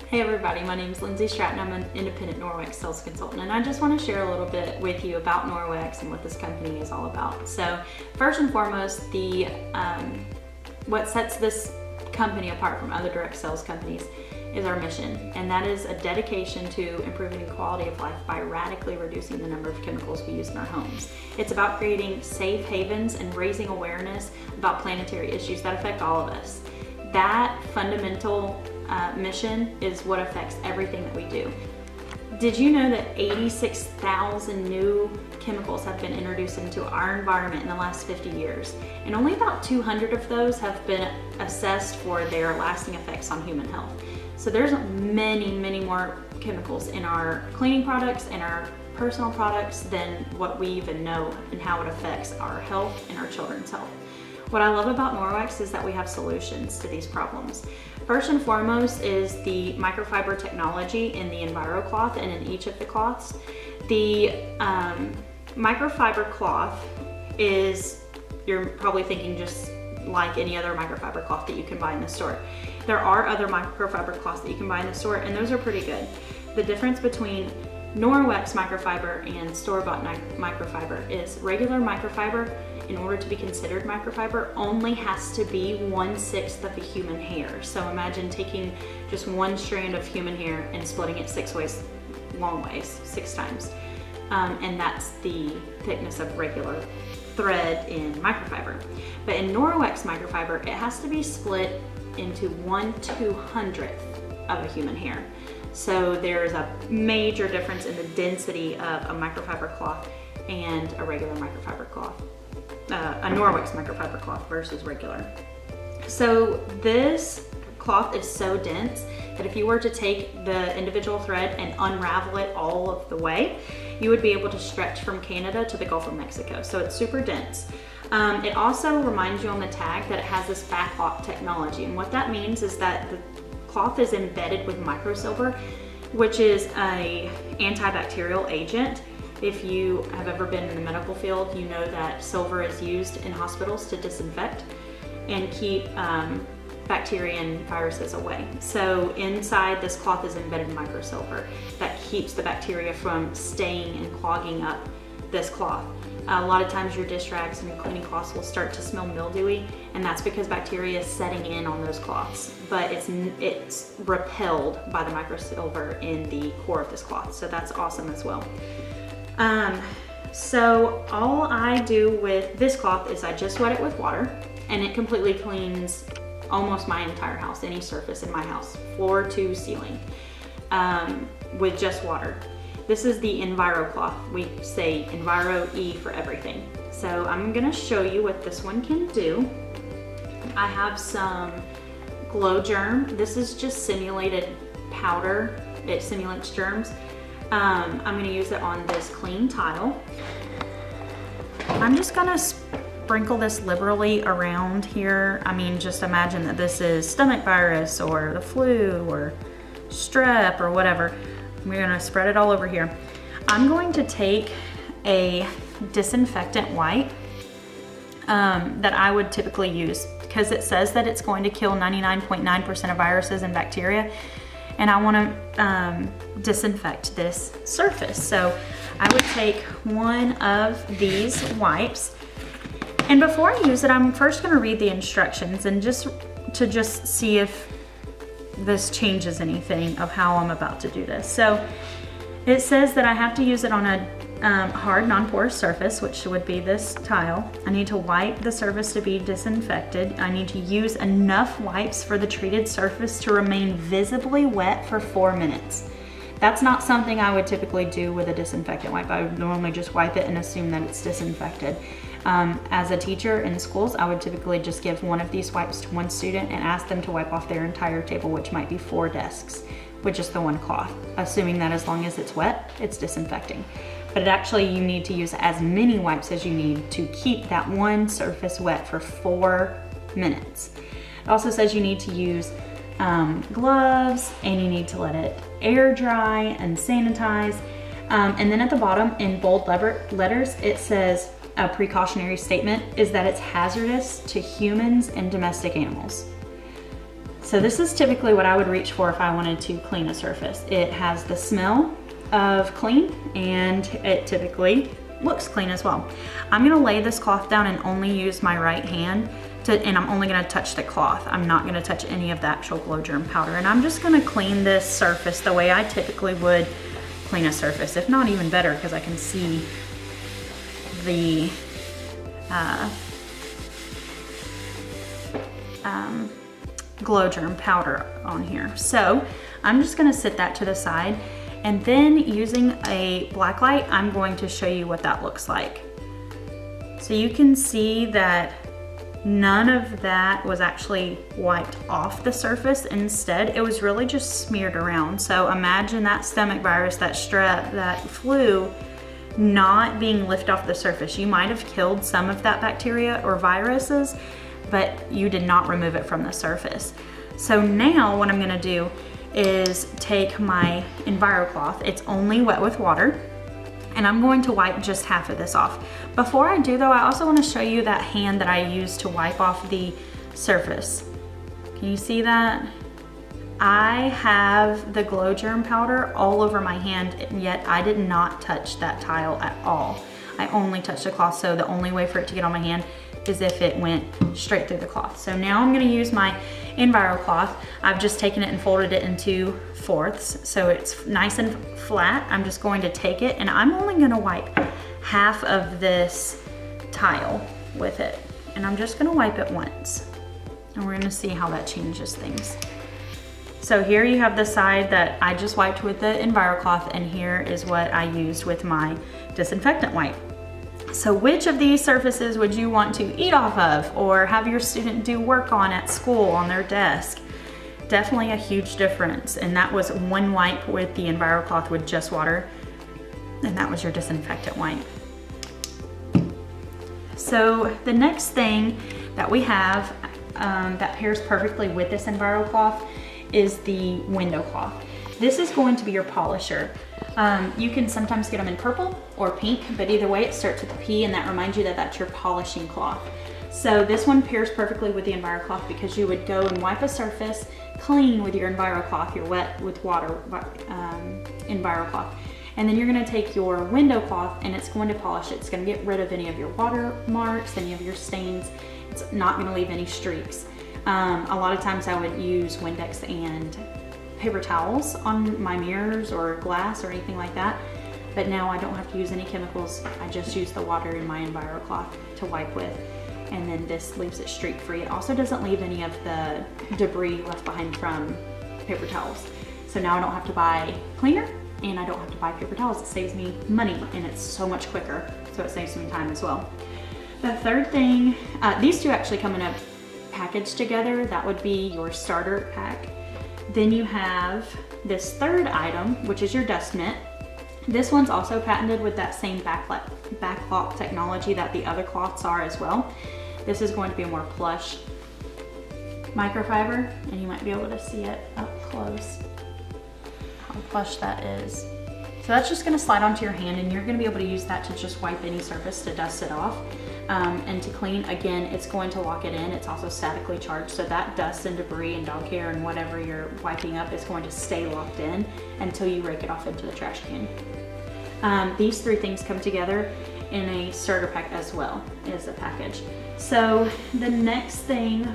Hey everybody, my name is Lindsay Stratton. I'm an independent Norwex sales consultant, and I just want to share a little bit with you about Norwex and what this company is all about. So first and foremost, what sets this company apart from other direct sales companies is our mission, and that is a dedication to improving the quality of life by radically reducing the number of chemicals we use in our homes. It's about creating safe havens and raising awareness about planetary issues that affect all of us. That fundamental mission is what affects everything that we do. Did you know that 86,000 new chemicals have been introduced into our environment in the last 50 years? And only about 200 of those have been assessed for their lasting effects on human health. So there's many, many more chemicals in our cleaning products and our personal products than what we even know and how it affects our health and our children's health. What I love about Norwex is that we have solutions to these problems. First and foremost is the microfiber technology in the EnviroCloth and in each of the cloths. The microfiber cloth is, you're probably thinking just like any other microfiber cloth that you can buy in the store. There are other microfiber cloths that you can buy in the store, and those are pretty good. The difference between Norwex microfiber and store-bought microfiber is regular microfiber, in order to be considered microfiber, only has to be 1/6 of a human hair. So imagine taking just one strand of human hair and splitting it 6 ways, long ways, 6 times. And that's the thickness of regular thread in microfiber. But in Norwex microfiber, it has to be split into 1/200th of a human hair. So there's a major difference in the density of a microfiber cloth and a regular microfiber cloth. A Norwex microfiber cloth versus regular. So this cloth is so dense that if you were to take the individual thread and unravel it all of the way, you would be able to stretch from Canada to the Gulf of Mexico. So it's super dense. It also reminds you on the tag that it has this backlock technology, and what that means is that the cloth is embedded with microsilver, which is an antibacterial agent. If you have ever been in the medical field, you know that silver is used in hospitals to disinfect and keep bacteria and viruses away. So inside this cloth is embedded microsilver that keeps the bacteria from staying and clogging up this cloth. A lot of times your dish rags and cleaning cloths will start to smell mildewy, and that's because bacteria is setting in on those cloths, but it's repelled by the microsilver in the core of this cloth. So that's awesome as well. So all I do with this cloth is I just wet it with water, and it completely cleans almost my entire house, any surface in my house, floor to ceiling, with just water. This is the EnviroCloth. We say Enviro-E for everything. So I'm gonna show you what this one can do. I have some Glow Germ. This is just simulated powder. It simulates germs. I'm gonna use it on this clean tile. I'm just gonna sprinkle this liberally around here. I mean, just imagine that this is stomach virus or the flu or strep or whatever. We're gonna spread it all over here. I'm going to take a disinfectant wipe that I would typically use, because it says that it's going to kill 99.9% of viruses and bacteria, and I wanna disinfect this surface. So I would take one of these wipes, and before I use it, I'm first gonna read the instructions and just see if this changes anything of how I'm about to do this. So it says that I have to use it on a hard, non-porous surface, which would be this tile. I need to wipe the surface to be disinfected. I need to use enough wipes for the treated surface to remain visibly wet for 4 minutes. That's not something I would typically do with a disinfectant wipe. I would normally just wipe it and assume that it's disinfected. As a teacher in schools, I would typically just give one of these wipes to one student and ask them to wipe off their entire table, which might be 4 desks, with just the one cloth, assuming that as long as it's wet, it's disinfecting. But actually, you need to use as many wipes as you need to keep that one surface wet for 4 minutes. It also says you need to use gloves, and you need to let it air dry and sanitize. And then at the bottom in bold letters, it says a precautionary statement is that it's hazardous to humans and domestic animals. So this is typically what I would reach for if I wanted to clean a surface. It has the smell of clean and it typically looks clean as well. I'm gonna lay this cloth down and only use my right hand and I'm only gonna touch the cloth. I'm not gonna touch any of the actual glow germ powder. And I'm just gonna clean this surface the way I typically would clean a surface, if not even better, because I can see the glow germ powder on here. So I'm just gonna sit that to the side, and then using a black light, I'm going to show you what that looks like. So you can see that none of that was actually wiped off the surface. Instead, it was really just smeared around. So imagine that stomach virus, that strep, that flu, not being lifted off the surface. You might have killed some of that bacteria or viruses, but you did not remove it from the surface. So now what I'm gonna do is take my EnviroCloth. It's only wet with water, and I'm going to wipe just half of this off. Before I do though, I also wanna show you that hand that I used to wipe off the surface. Can you see that? I have the glow germ powder all over my hand, and yet I did not touch that tile at all. I only touched the cloth, so the only way for it to get on my hand is if it went straight through the cloth. So now I'm gonna use my EnviroCloth. I've just taken it and folded it into fourths, so it's nice and flat. I'm just going to take it, and I'm only gonna wipe half of this tile with it. And I'm just gonna wipe it once. And we're gonna see how that changes things. So here you have the side that I just wiped with the EnviroCloth, and here is what I used with my disinfectant wipe. So which of these surfaces would you want to eat off of or have your student do work on at school on their desk? Definitely a huge difference. And that was one wipe with the EnviroCloth with just water, and that was your disinfectant wipe. So the next thing that we have that pairs perfectly with this EnviroCloth is the window cloth. This is going to be your polisher. You can sometimes get them in purple or pink, but either way it starts with a P, and that reminds you that that's your polishing cloth. So this one pairs perfectly with the EnviroCloth because you would go and wipe a surface clean with your EnviroCloth, your wet with water EnviroCloth. And then you're gonna take your window cloth and it's going to polish it. It's gonna get rid of any of your water marks, any of your stains. It's not gonna leave any streaks. A lot of times I would use Windex and paper towels on my mirrors or glass or anything like that. But now I don't have to use any chemicals. I just use the water in my EnviroCloth to wipe with. And then this leaves it streak free. It also doesn't leave any of the debris left behind from paper towels. So now I don't have to buy cleaner and I don't have to buy paper towels. It saves me money and it's so much quicker. So it saves me time as well. The third thing, these two actually come in a package together. That would be your starter pack. Then you have this third item, which is your dust mitt. This one's also patented with that same backlock technology that the other cloths are as well. This is going to be a more plush microfiber, and you might be able to see it up close, how plush that is. So that's just gonna slide onto your hand, and you're gonna be able to use that to just wipe any surface to dust it off. And to clean, again, it's going to lock it in. It's also statically charged, so that dust and debris and dog hair and whatever you're wiping up is going to stay locked in until you rake it off into the trash can. These three things come together in a starter pack as well as a package. So the next thing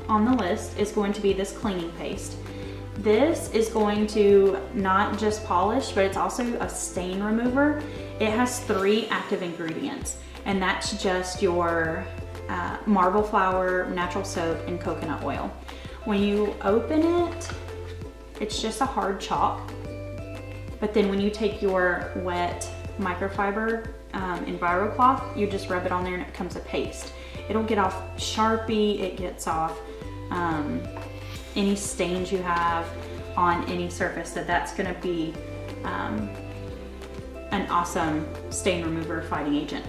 on the list is going to be this cleaning paste. This is going to not just polish, but it's also a stain remover. It has 3 active ingredients, and that's just your marble flour, natural soap, and coconut oil. When you open it, it's just a hard chalk. But then when you take your wet microfiber EnviroCloth, you just rub it on there and it becomes a paste. It'll get off Sharpie, it gets off any stains you have on any surface. So that's gonna be an awesome stain remover fighting agent.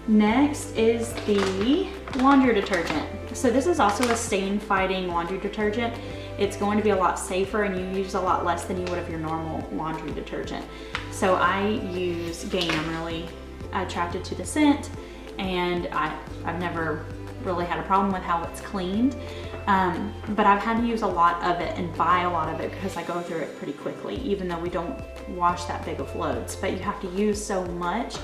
Next is the laundry detergent. So this is also a stain fighting laundry detergent. It's going to be a lot safer and you use a lot less than you would of your normal laundry detergent. So I use Gain. I'm really attracted to the scent, and I've never really had a problem with how it's cleaned. But I've had to use a lot of it and buy a lot of it because I go through it pretty quickly, even though we don't wash that big of loads. But you have to use so much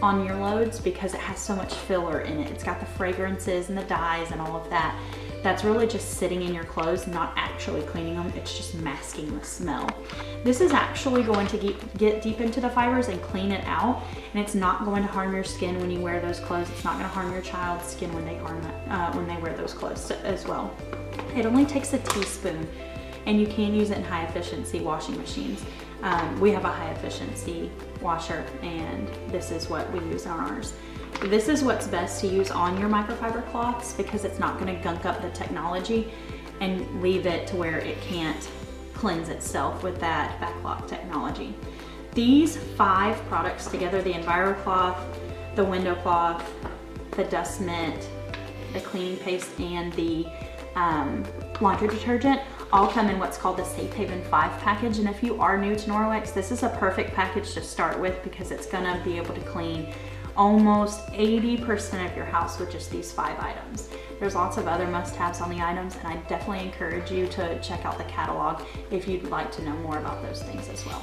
on your loads because it has so much filler in it. It's got the fragrances and the dyes and all of that. That's really just sitting in your clothes, not actually cleaning them. It's just masking the smell. This is actually going to get deep into the fibers and clean it out, and it's not going to harm your skin when you wear those clothes. It's not going to harm your child's skin when they wear those clothes as well. It only takes a teaspoon, and you can use it in high efficiency washing machines. We have a high efficiency washer, and this is what we use on ours. This is what's best to use on your microfiber cloths because it's not going to gunk up the technology and leave it to where it can't cleanse itself with that backlock technology. These 5 products together, the EnviroCloth, the window cloth, the dust mitt, the cleaning paste, and the laundry detergent, all come in what's called the Safe Haven 5 package. And if you are new to Norwex, this is a perfect package to start with because it's going to be able to clean almost 80% of your house with just these 5 items. There's lots of other must-haves on the items, and I definitely encourage you to check out the catalog if you'd like to know more about those things as well.